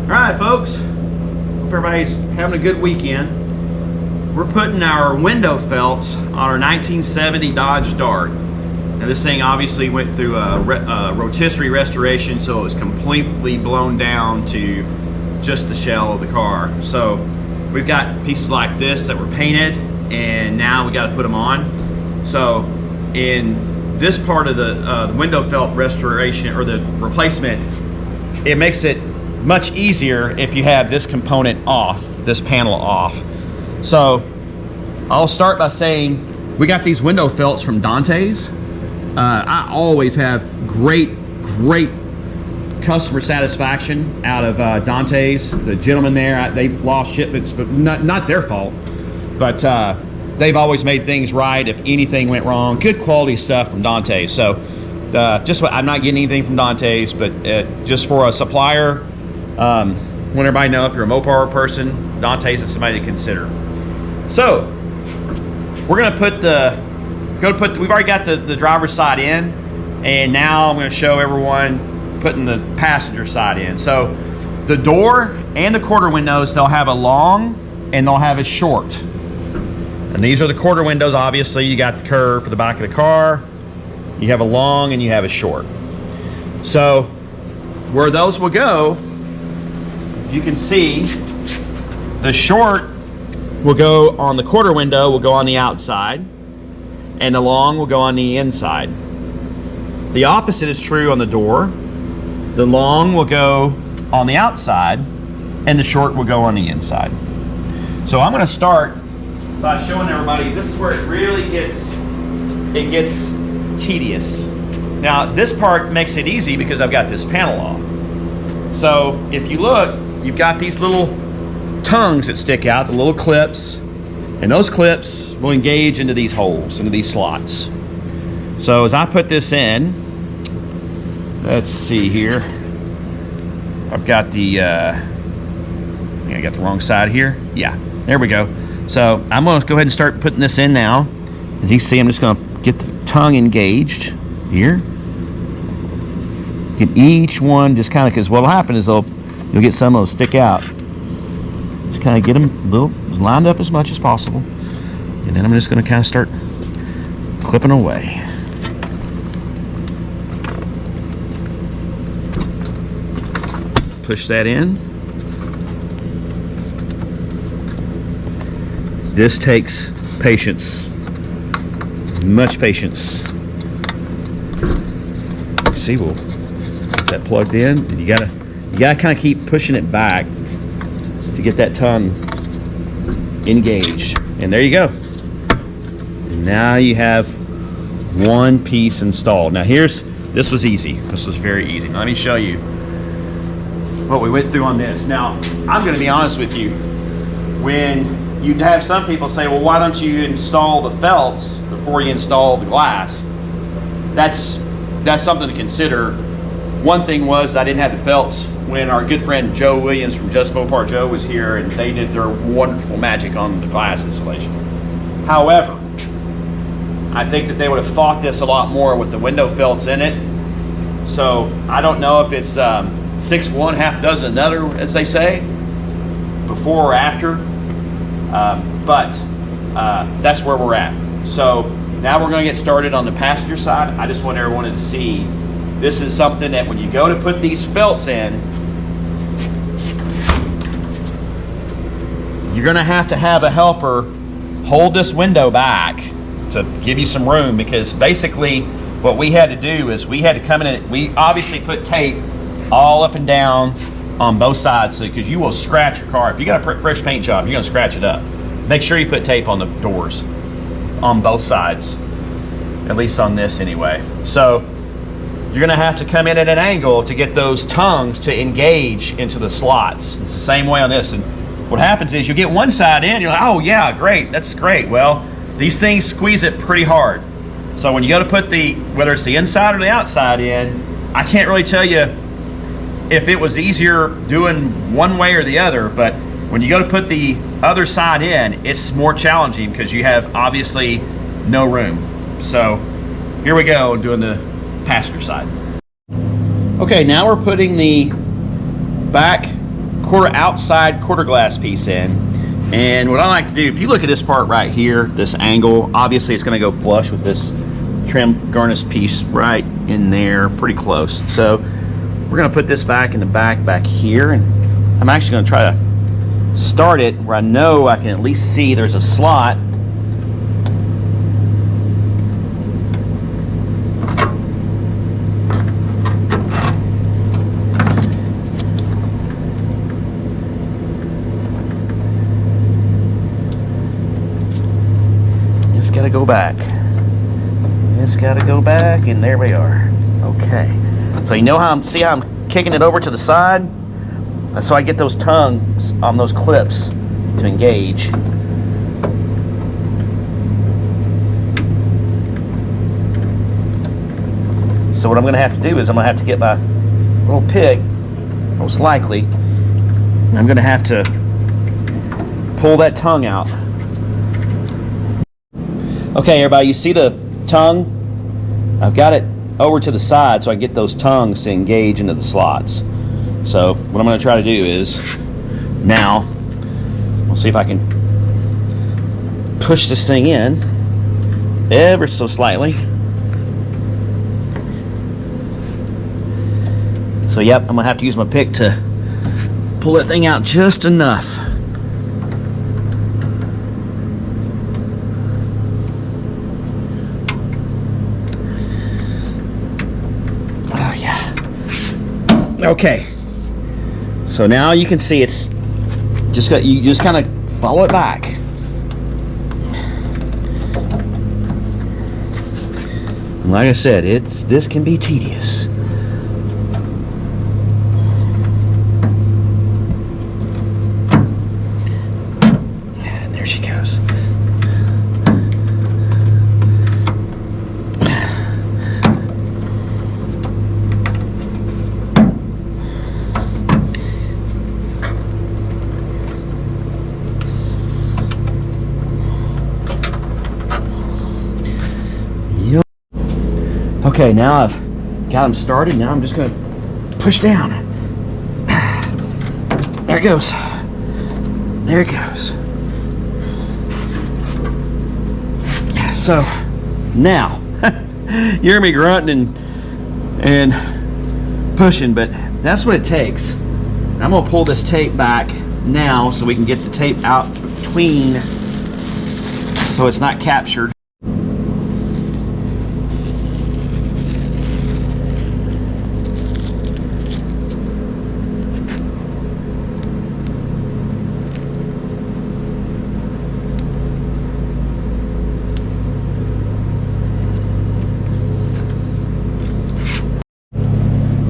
Alright folks, hope everybody's having a good weekend. We're putting our window felts on our 1970 Dodge Dart. Now this thing obviously went through a rotisserie restoration, so it was completely blown down to just the shell of the car. So we've got pieces like this that were painted, and now we got to put them on. So in this part of the window felt restoration or the replacement, it makes it much easier if you have this component off, this panel off. So I'll start by saying we got these window felts from Dante's. I always have great customer satisfaction out of Dante's. The gentlemen there, they've lost shipments, but not their fault. But they've always made things right if anything went wrong. Good quality stuff from Dante's. So I'm not getting anything from Dante's, but just for a supplier, want everybody to know if you're a Mopar person, Dante's is somebody to consider. So we're gonna we've already got the driver's side in, and now I'm gonna show everyone putting the passenger side in. So the door and the quarter windows, they'll have a long and they'll have a short. And these are the quarter windows. Obviously you got the curve for the back of the car, you have a long and you have a short. So where those will go, you can see the short will go on the quarter window, will go on the outside, and the long will go on the inside. The opposite is true on the door. The long will go on the outside and the short will go on the inside. So I'm going to start by showing everybody, this is where it really gets tedious. Now this part makes it easy because I've got this panel off. So if you look, you've got these little tongues that stick out, the little clips, and those clips will engage into these holes, into these slots. So as I put this in, let's see here, I've got the I got the wrong side here. Yeah, there we go. So I'm going to go ahead and start putting this in now. And you see I'm just going to get the tongue engaged here. Get each one just kind of, because what will happen is you'll get some of those stick out. Just kind of get them lined up as much as possible. And then I'm just going to kind of start clipping away. Push that in. This takes patience, much patience. See, we'll get that plugged in, and you gotta kind of keep pushing it back to get that tongue engaged. And there you go. And now you have one piece installed. Now this was easy. This was very easy. Now let me show you what we went through on this. Now, I'm gonna be honest with you. When you'd have some people say, well, why don't you install the felts before you install the glass? That's something to consider. One thing was I didn't have the felts when our good friend Joe Williams from Just Mopar Joe was here, and they did their wonderful magic on the glass installation. However, I think that they would have fought this a lot more with the window felts in it. So I don't know if it's 6 one, half dozen another, as they say, before or after. But that's where we're at. So now we're going to get started on the passenger side. I just want everyone to see this is something that when you go to put these felts in, you're going to have a helper hold this window back to give you some room, because basically what we had to do is we had to come in and we obviously put tape all up and down on both sides, because you will scratch your car. If you got a fresh paint job, you're going to scratch it up. Make sure you put tape on the doors on both sides, at least on this anyway. So you're going to have to come in at an angle to get those tongues to engage into the slots. It's the same way on this. And what happens is you get one side in, you're like, oh yeah, great, that's great. Well, these things squeeze it pretty hard. So when you go to put whether it's the inside or the outside in, I can't really tell you if it was easier doing one way or the other, but when you go to put the other side in, it's more challenging because you have obviously no room. So here we go, doing the passenger side. Okay, now we're putting the back outside quarter glass piece in. And what I like to do, if you look at this part right here, this angle, obviously it's going to go flush with this trim garnish piece right in there, pretty close. So we're going to put this back in the back here, and I'm actually going to try to start it where I know I can at least see there's a slot. Just gotta go back. Just gotta go back, and there we are. Okay. So you know how see how I'm kicking it over to the side? That's so I get those tongues on those clips to engage. So what I'm gonna have to do is I'm gonna have to get my little pick, most likely, and I'm gonna have to pull that tongue out. Okay, everybody, you see the tongue? I've got it over to the side so I get those tongues to engage into the slots. So what I'm going to try to do is now, we'll see if I can push this thing in ever so slightly. So yep, I'm going to have to use my pick to pull that thing out just enough. Okay, so now you can see it's just got, you just kind of follow it back. And like I said, this can be tedious. And there she goes. Okay, now I've got them started. Now I'm just going to push down. There it goes. There it goes. So now you hear me grunting and pushing, but that's what it takes. I'm going to pull this tape back now so we can get the tape out between so it's not captured.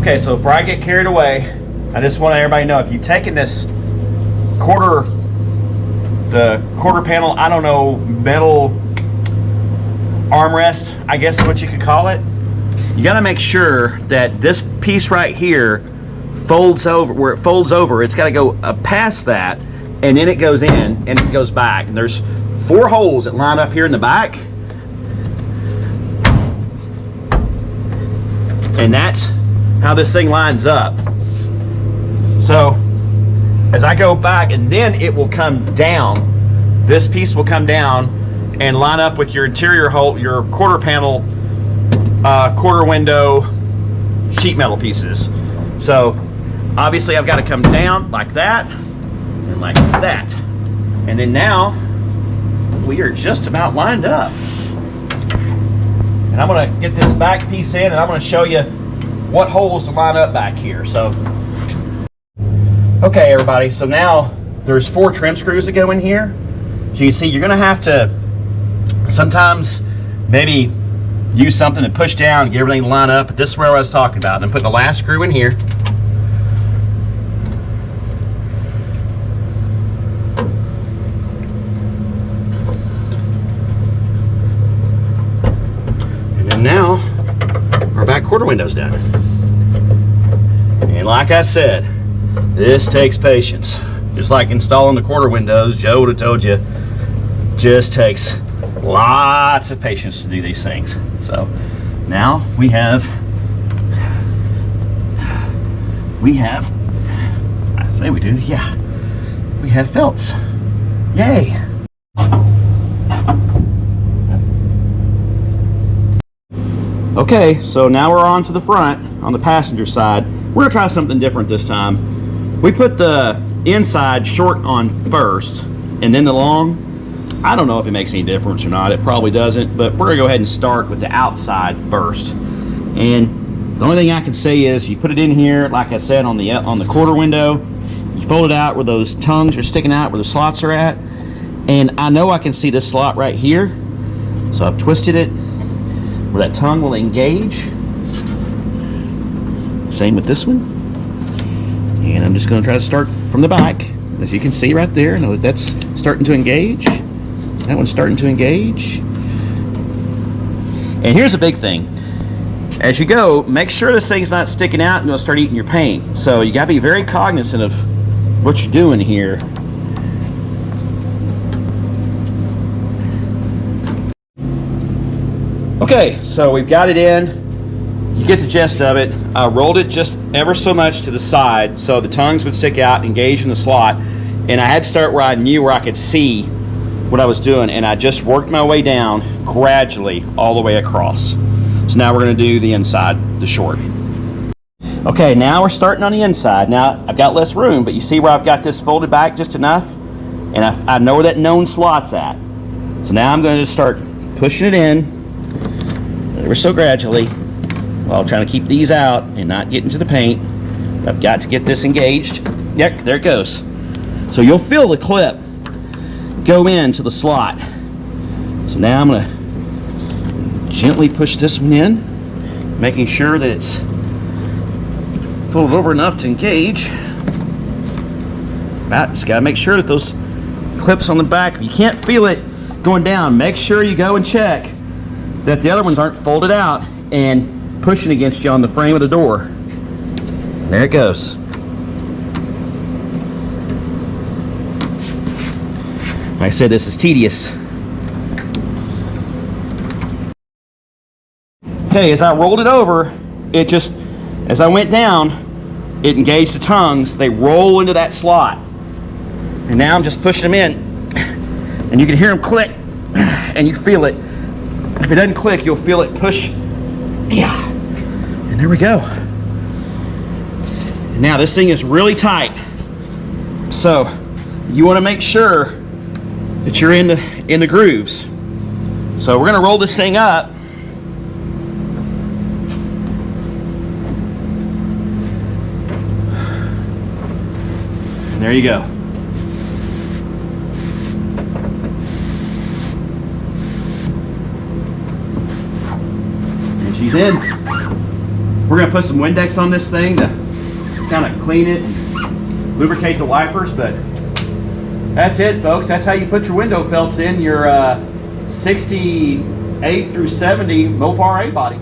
Okay, so before I get carried away, I just want everybody to know if you've taken this quarter panel, I don't know, metal armrest, I guess is what you could call it. You got to make sure that this piece right here folds over. Where it folds over, it's got to go past that, and then it goes in and it goes back. And there's 4 holes that line up here in the back, and that's how this thing lines up. So as I go back, and then it will come down, this piece will come down and line up with your interior hole, your quarter panel, quarter window sheet metal pieces. So obviously I've got to come down like that and like that, and then now we are just about lined up. And I'm going to get this back piece in, and I'm going to show you what holes to line up back here. So okay, everybody, so now there's 4 trim screws that go in here. So you see, you're going to have to sometimes maybe use something to push down and get everything to line up, but this is where I was talking about. And I'm putting the last screw in here. And then now our back quarter window's done. And like I said, this takes patience. Just like installing the quarter windows, Joe would have told you, just takes lots of patience to do these things. So now we have Say we do, yeah. We have felts. Yay. Okay, so now we're on to the front, on the passenger side. We're gonna try something different this time. We put the inside short on first, and then the long. I don't know if it makes any difference or not. It probably doesn't, but we're gonna go ahead and start with the outside first. And the only thing I can say is you put it in here, like I said, on the quarter window. You fold it out where those tongues are sticking out, where the slots are at. And I know I can see this slot right here. So I've twisted it where that tongue will engage. Same with this one. And I'm just gonna try to start from the back. As you can see right there, I know that that's starting to engage. That one's starting to engage. And here's a big thing. As you go, make sure this thing's not sticking out and you'll start eating your paint. So you gotta be very cognizant of what you're doing here. Okay, so we've got it in. You get the gist of it. I rolled it just ever so much to the side so the tongues would stick out, engage in the slot. And I had to start where I knew where I could see what I was doing, and I just worked my way down gradually all the way across. So now we're going to do the inside, the short. Okay, now we're starting on the inside. Now I've got less room, but you see where I've got this folded back just enough, and I know where that known slot's at. So now I'm going to just start pushing it in ever so gradually while trying to keep these out and not get into the paint. I've got to get this engaged. Yep, there it goes. So you'll feel the clip go into the slot. So now I'm gonna gently push this one in, making sure that it's folded over enough to engage. But just gotta make sure that those clips on the back, if you can't feel it going down, make sure you go and check that the other ones aren't folded out and pushing against you on the frame of the door. There it goes. Like I said, this is tedious. Okay, as I rolled it over, it just, as I went down, it engaged the tongues. They roll into that slot. And now I'm just pushing them in. And you can hear them click, and you feel it. If it doesn't click, you'll feel it push. Yeah. And there we go. And now this thing is really tight. So you want to make sure that you're in the grooves. So we're gonna roll this thing up. And there you go. And she's in. We're gonna put some Windex on this thing to kind of clean it and lubricate the wipers, but that's it, folks. That's how you put your window felts in your 68 through 70 Mopar A body.